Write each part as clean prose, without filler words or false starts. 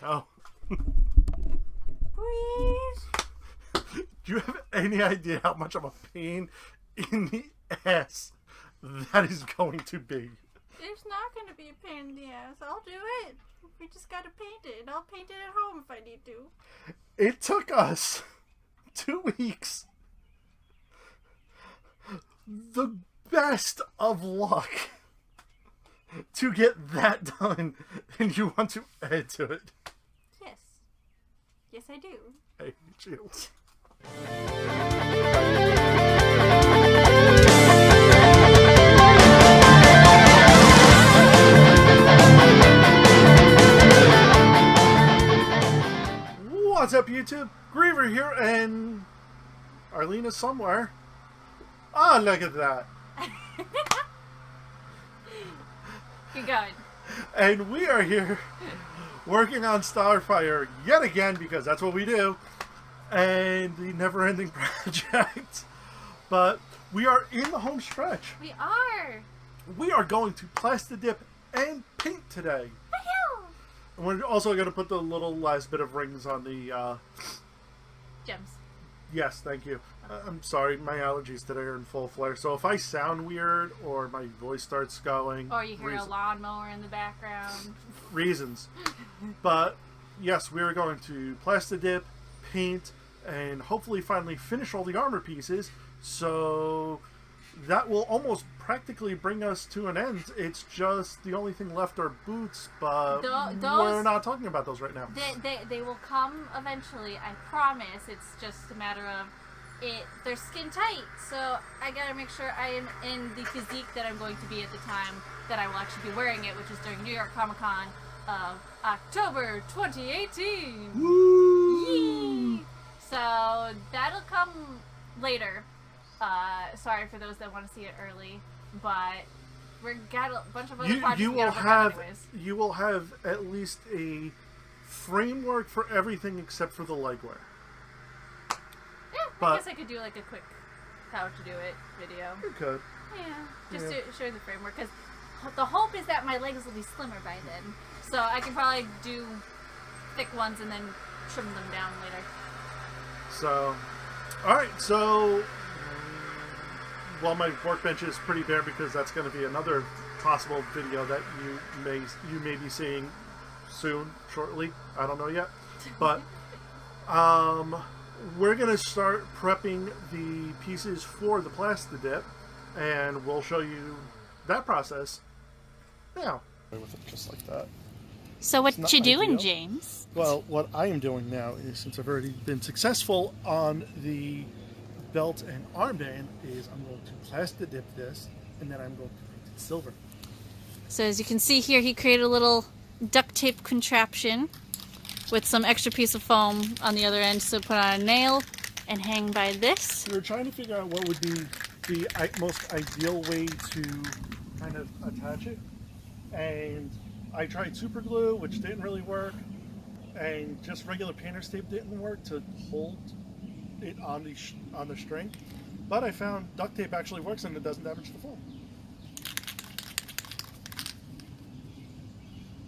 Oh. Please. Do you have any idea how much of a pain in the ass that is going to be? It's not going to be a pain in the ass. I'll do it. We just got to paint it. And I'll paint it at home if I need to. It took us 2 weeks. The best of luck to get that done, and you want to add to it. Yes. Yes, I do. I hate you. What's up, YouTube? Griever here, and Arleen is somewhere. Oh, look at that. Keep going. And we are here working on Starfire yet again, because that's what we do, and the never-ending project. But we are in the home stretch. We are. We are going to plaster dip and paint today. Woohoo! And we're also going to put the little last bit of rings on the... Gems. Yes, thank you. I'm sorry, my allergies today are in full flare. So if I sound weird or my voice starts going... Or you hear a lawnmower in the background. Reasons. But yes, we are going to plaster dip, paint, and hopefully finally finish all the armor pieces. So that will almost practically bring us to an end. It's just the only thing left are boots, but we're not talking about those right now. They will come eventually, I promise. It's just a matter of they're skin tight, so I gotta make sure I am in the physique that I'm going to be at the time that I will actually be wearing it, which is during New York Comic Con of October 2018. Woo! Yee! So that'll come later. Sorry for those that want to see it early, but we've got a bunch of other projects you we will gotta work on have anyways. you will have at least a framework for everything except for the legwear. Yeah, I guess I could do like a quick how to do it video. You could. Yeah, just to show the framework, because the hope is that my legs will be slimmer by then, so I can probably do thick ones and then trim them down later. So, alright, so well, my workbench is pretty bare because that's going to be another possible video that you may be seeing soon, shortly. I don't know yet. But we're going to start prepping the pieces for the plaster dip, and we'll show you that process now. With it just like that. So what you doing, ideal. James? Well, what I am doing now is, since I've already been successful on the belt and armband, is I'm going to plaster dip this, and then I'm going to paint it silver. So as you can see here, he created a little duct tape contraption with some extra piece of foam on the other end, so put on a nail and hang by this. We were trying to figure out what would be the most ideal way to kind of attach it, and I tried super glue, which didn't really work, and just regular painter's tape didn't work to hold it on the string, but I found duct tape actually works and it doesn't damage the foam.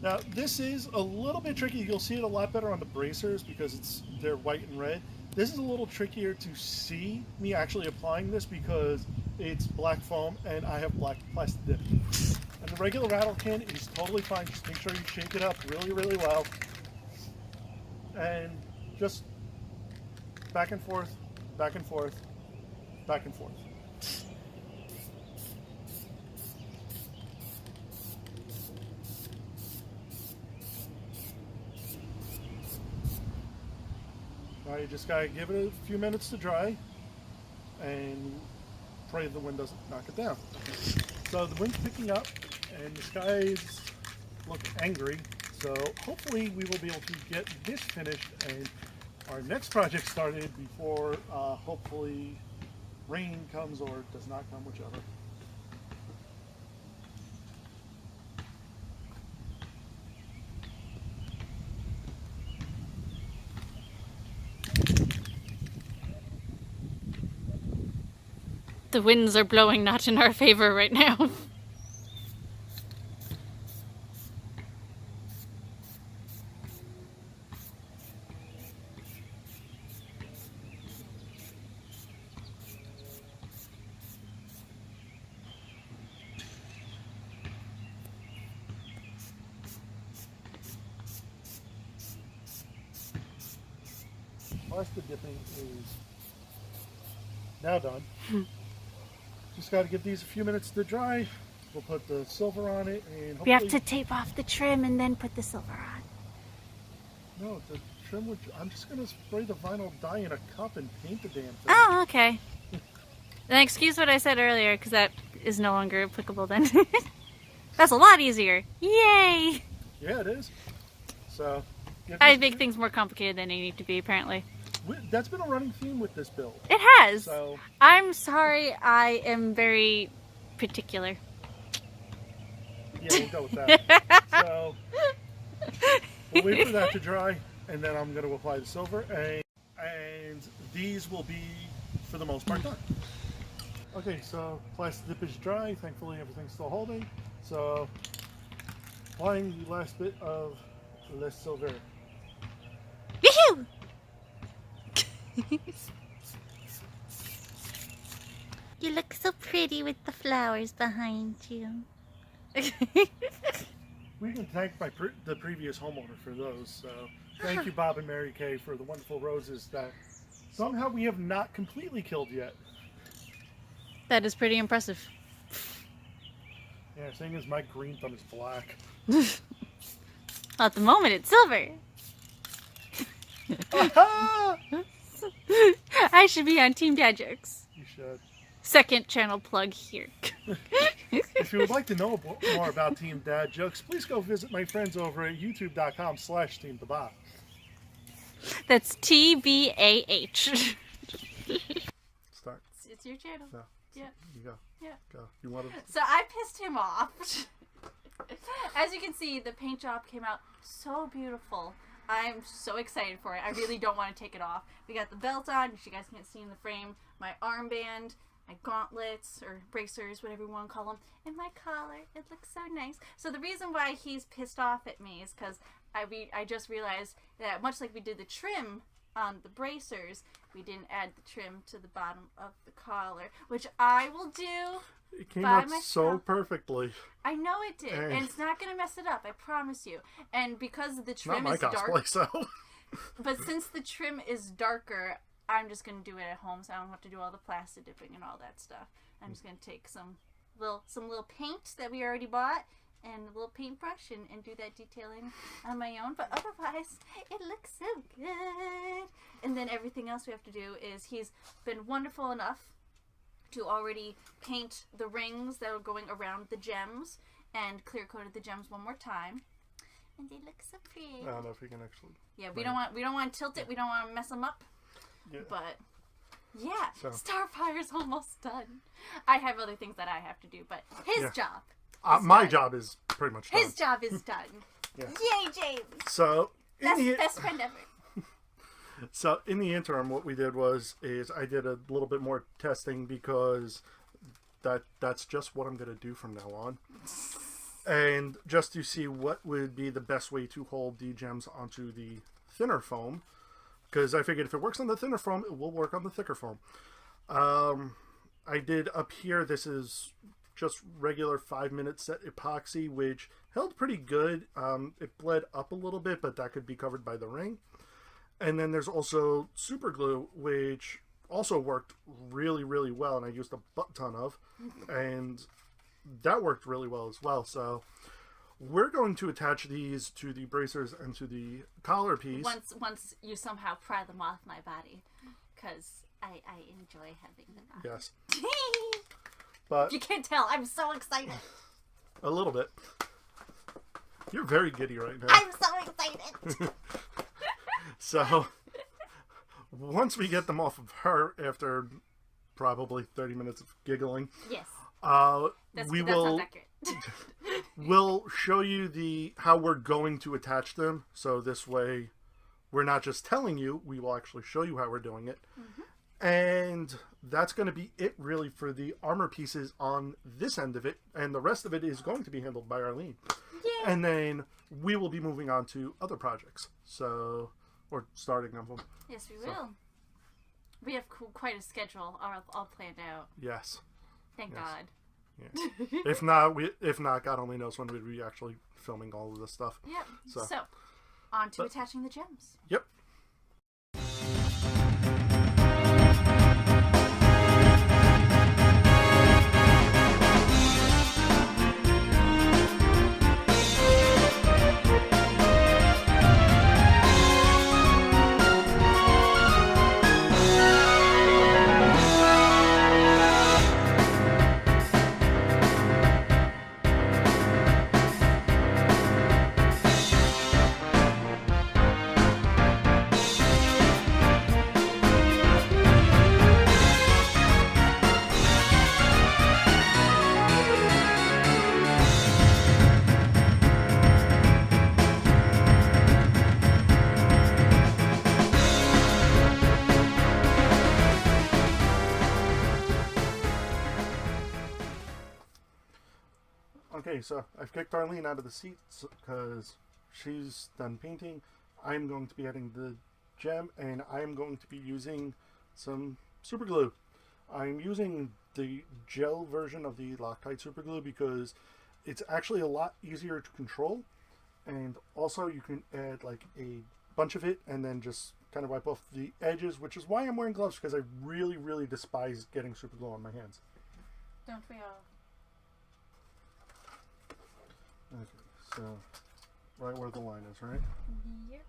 Now this is a little bit tricky. You'll see it a lot better on the bracers because they're white and red. This is a little trickier to see me actually applying this because it's black foam and I have black plastic dip. And the regular rattle can is totally fine. Just make sure you shake it up really, really well. And just back and forth, back and forth, back and forth. Now you just gotta give it a few minutes to dry and pray the wind doesn't knock it down. So the wind's picking up and the skies look angry, so hopefully we will be able to get this finished and our next project started before hopefully rain comes or does not come, whichever. The winds are blowing not in our favor right now. plastic dipping is now done. Just got to give these a few minutes to dry. We'll put the silver on it, and hopefully... We have to tape off the trim and then put the silver on. No, the trim would... I'm just going to spray the vinyl dye in a cup and paint the damn thing. Oh, okay. Then excuse what I said earlier, because that is no longer applicable then. That's a lot easier. Yay! Yeah, it is. So... I make things more complicated than they need to be, apparently. That's been a running theme with this build. It has. So, I'm sorry, I am very particular. yeah, we'll go with that. So, we'll wait for that to dry, and then I'm going to apply the silver, and these will be, for the most part, done. Okay, so plastic dip is dry. Thankfully, everything's still holding. So, applying the last bit of the silver. Yoo-hoo! You look so pretty with the flowers behind you. We can thank the previous homeowner for those. So thank you, Bob and Mary Kay, for the wonderful roses that somehow we have not completely killed yet. That is pretty impressive. Yeah, seeing as my green thumb is black. At the moment, it's silver. I should be on Team Dad Jokes. You should. Second channel plug here. If you would like to know more about Team Dad Jokes, please go visit my friends over at youtube.com/TeamTheBot. That's TBAH. Start. It's your channel. No. Yeah. You go. Yeah. Go. You want to... So I pissed him off. As you can see, the paint job came out so beautiful. I'm so excited for it. I really don't want to take it off. We got the belt on, which you guys can't see in the frame, my armband, my gauntlets, or bracers, whatever you want to call them, and my collar. It looks so nice. So the reason why he's pissed off at me is because I just realized that much like we did the trim on the bracers, we didn't add the trim to the bottom of the collar, which I will do. It came out so perfectly. I know it did, and it's not going to mess it up, I promise you. And because the trim is dark, cosplay, so. But since the trim is darker, I'm just going to do it at home, so I don't have to do all the plastic dipping and all that stuff. I'm just going to take some little paint that we already bought and a little paintbrush and do that detailing on my own. But otherwise, it looks so good. And then everything else we have to do is he's been wonderful enough to already paint the rings that are going around the gems and clear coated the gems one more time. And they look so pretty. I don't know if we can actually... Yeah, we don't want to tilt it. We don't want to mess them up. Yeah. But yeah, So. Starfire's almost done. I have other things that I have to do, but his job. My job is pretty much done. His job is done. Yeah. Yay, James! So Best friend ever. So in the interim, what we did is I did a little bit more testing because that's just what I'm going to do from now on. And just to see what would be the best way to hold the gems onto the thinner foam. Because I figured if it works on the thinner foam, it will work on the thicker foam. I did up here, this is just regular 5-minute set epoxy, which held pretty good. It bled up a little bit, but that could be covered by the ring. And then there's also super glue, which also worked really, really well, and I used a butt ton of. And that worked really well as well. So we're going to attach these to the bracers and to the collar piece. Once you somehow pry them off my body, because I enjoy having them off. Yes. But you can't tell, I'm so excited. A little bit. You're very giddy right now. I'm so excited. So once we get them off of her after probably 30 minutes of giggling, yes, we'll show you how we're going to attach them. So this way we're not just telling you, we will actually show you how we're doing it. Mm-hmm. And that's going to be it really for the armor pieces on this end of it, and the rest of it is going to be handled by Arleen. Yeah. And then we will be moving on to other projects. So, or starting of them. Yes, we will. We have quite a schedule all planned out. Yes. Thank God. Yeah. If not, God only knows when we'd be actually filming all of this stuff. Yep. So on to attaching the gems. Yep. Okay, so I've kicked Arleen out of the seat because she's done painting. I'm going to be adding the gem, and I'm going to be using some super glue. I'm using the gel version of the Loctite super glue because it's actually a lot easier to control, and also you can add like a bunch of it and then just kind of wipe off the edges, which is why I'm wearing gloves, because I really, really despise getting super glue on my hands. Don't we all? Okay, so right where the line is, right? Yep.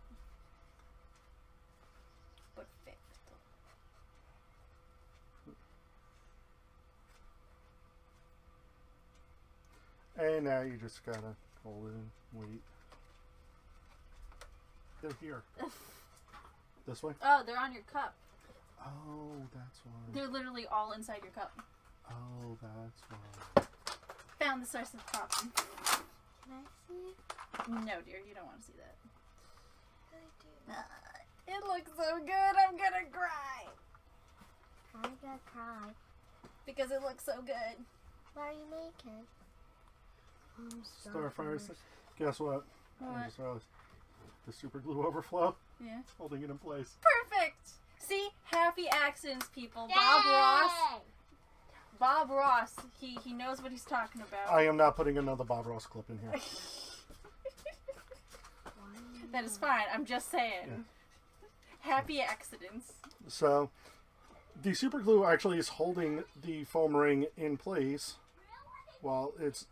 Perfect. And now you just gotta hold it and wait. They're here. This way? Oh, they're on your cup. Oh, that's why. They're literally all inside your cup. Oh, that's why. Found the source of problem. Can I see? No, dear, you don't want to see that. I do. It looks so good, I'm gonna cry. I'm gonna cry. Because it looks so good. What are you making? Starfire. Guess what? I What? just realized the super glue overflow, Yeah. holding it in place. Perfect! See? Happy accidents, people. Bob Ross, he knows what he's talking about. I am not putting another Bob Ross clip in here. That is fine, I'm just saying. Yeah. Happy accidents. So, the super glue actually is holding the foam ring in place while it's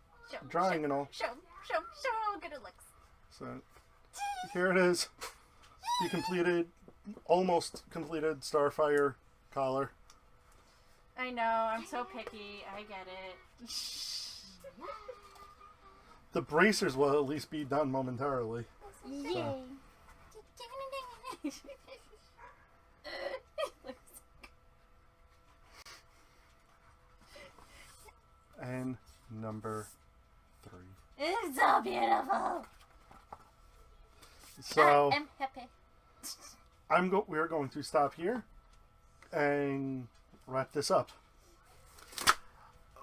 drying and all. Show how good it looks. So, here it is. The completed, almost completed Starfire collar. I know, I'm so picky. I get it. The bracers will at least be done momentarily. Yay. And number 3. It's so beautiful. So I am happy. we're going to stop here and wrap this up.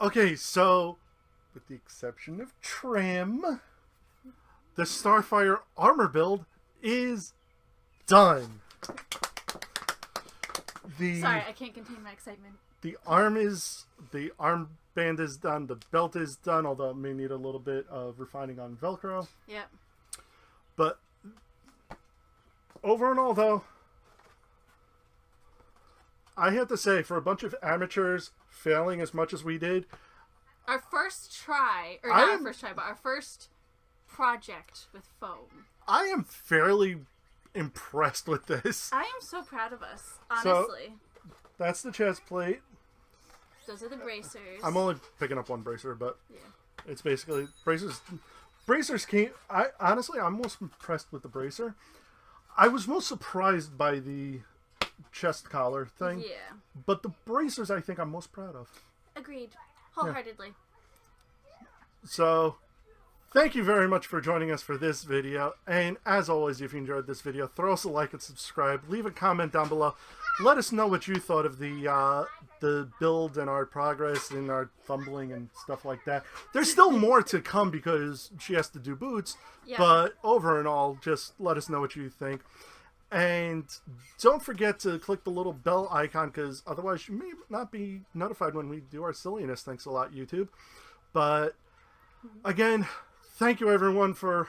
Okay, so with the exception of trim, the Starfire armor build is done. Sorry, I can't contain my excitement. The armband is done, the belt is done, although it may need a little bit of refining on Velcro. Yep. But over and all, though, I have to say, for a bunch of amateurs failing as much as we did, Our first try, or not our first try, but our first project with foam. I am fairly impressed with this. I am so proud of us, So- honestly. That's the chest plate. Those are the bracers. I'm only picking up one bracer, but Yeah. it's basically bracers. Bracers can't. I'm most impressed with the bracer. I was most surprised by the chest collar thing, Yeah. but the bracers I think I'm most proud of. Agreed. Wholeheartedly. So, thank you very much for joining us for this video. And as always, if you enjoyed this video, throw us a like and subscribe. Leave a comment down below. Let us know what you thought of the build and our progress and our fumbling and stuff like that. There's still more to come because she has to do boots. Yeah. But over and all, just let us know what you think. And don't forget to click the little bell icon, because otherwise you may not be notified when we do our silliness. Thanks a lot, YouTube. But again, thank you everyone for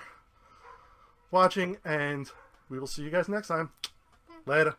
watching, and we will see you guys next time. Later.